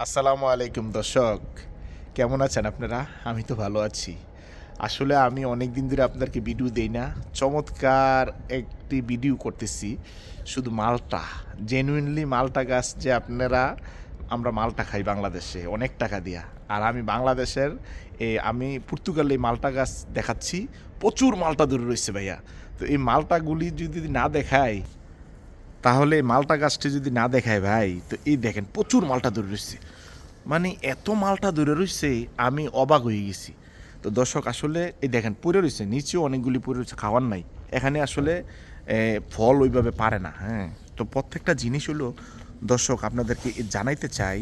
আসসালামু আলাইকুম দর্শক, কেমন আছেন আপনারা? আমি তো ভালো আছি। আসলে আমি অনেক দিন ধরে আপনাদেরকে ভিডিও দেই না। চমৎকার একটি ভিডিও করতেছি শুধু মালটা, জেনুইনলি মালটা গাছ যে আপনারা, আমরা মালটা খাই বাংলাদেশে অনেক টাকা দিয়া। আর আমি বাংলাদেশের আমি পর্তুগালে এই মালটা গাছ দেখাচ্ছি, প্রচুর মালটা ধরে রয়েছে ভাইয়া। তো এই মালটাগুলি যদি না দেখাই, তাহলে মালটা গাছটি যদি না দেখায় ভাই, তো এই দেখেন প্রচুর মালটা ধরে রয়েছে। মানে এত মালটা ধরে রয়েছে, আমি অবাক হয়ে গেছি। তো দর্শক আসলে এই দেখেন পড়ে রয়েছে, নিচেও অনেকগুলি পড়ে রয়েছে, খাওয়ার নাই। এখানে আসলে ফল ওইভাবে পারে না। হ্যাঁ, তো প্রত্যেকটা জিনিস হলো দর্শক আপনাদেরকে জানাইতে চাই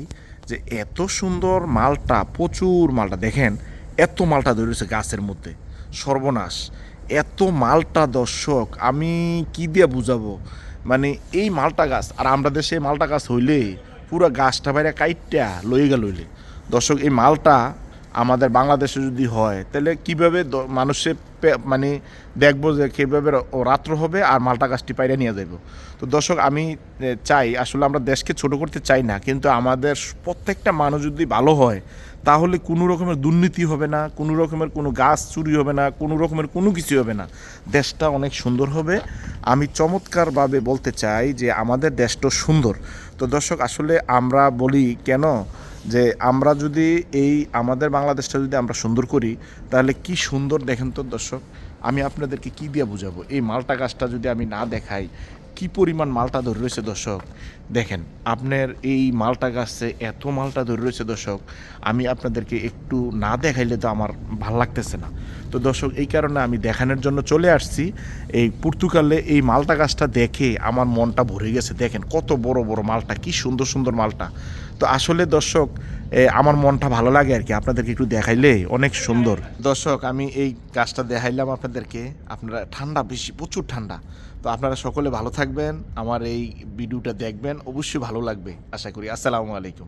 যে এত সুন্দর মালটা, প্রচুর মালটা দেখেন, এত মালটা ধরে রয়েছে গাছের মধ্যে। সর্বনাশ, এত মালটা দর্শক আমি কি দিয়ে বুঝাবো। মানে এই মালটা গাছ, আর আমরা দেশে মালটা গাছ হইলে পুরো গাছটা বাইরে কাইটটা লয়ে গেল হইলে। দর্শক এই মালটা আমাদের বাংলাদেশে যদি হয়, তাহলে কীভাবে মানুষে মানে দেখবো যে কীভাবে রাত্র হবে আর মালটা গাছটি পাইরে নিয়ে যাইব। তো দর্শক আমি চাই, আসলে আমরা দেশকে ছোট করতে চাই না, কিন্তু আমাদের প্রত্যেকটা মানুষ যদি ভালো হয়, তাহলে কোনো রকমের দুর্নীতি হবে না, কোনো রকমের কোনো গাছ চুরি হবে না, কোনো রকমের কোনো কিছু হবে না। দেশটা অনেক সুন্দর হবে। আমি চমৎকারভাবে বলতে চাই যে আমাদের দেশটা সুন্দর। তো দর্শক আসলে আমরা বলি কেন যে আমরা যদি এই আমাদের বাংলাদেশটা যদি আমরা সুন্দর করি, তাহলে কি সুন্দর দেখেন তো দর্শক। আমি আপনাদেরকে কি দিয়ে বুঝাবো, এই মালটা গাছটা যদি আমি না দেখাই কি পরিমাণ মালটা ধরে রয়েছে দর্শক। দেখেন আপনার এই মালটা গাছে এত মালটা ধরে রয়েছে দর্শক, আমি আপনাদেরকে একটু না দেখাইলে তো আমার ভাল লাগতেছে না। তো দর্শক এই কারণে আমি দেখানোর জন্য চলে আসছি। এই পর্তুগালে এই মালটা গাছটা দেখে আমার মনটা ভরে গেছে। দেখেন কত বড় বড় মালটা, কি সুন্দর সুন্দর মালটা। তো আসলে দর্শক আমার মনটা ভালো লাগে আর কি, আপনাদেরকে একটু দেখাইলে অনেক সুন্দর। দর্শক আমি এই গাছটা দেখাইলাম আপনাদেরকে। আপনারা ঠান্ডা বেশি, প্রচুর ঠান্ডা। তো আপনারা সকলে ভালো থাকবেন, আমার এই ভিডিওটা দেখবেন, অবশ্যই ভালো লাগবে আশা করি। আসসালামু আলাইকুম।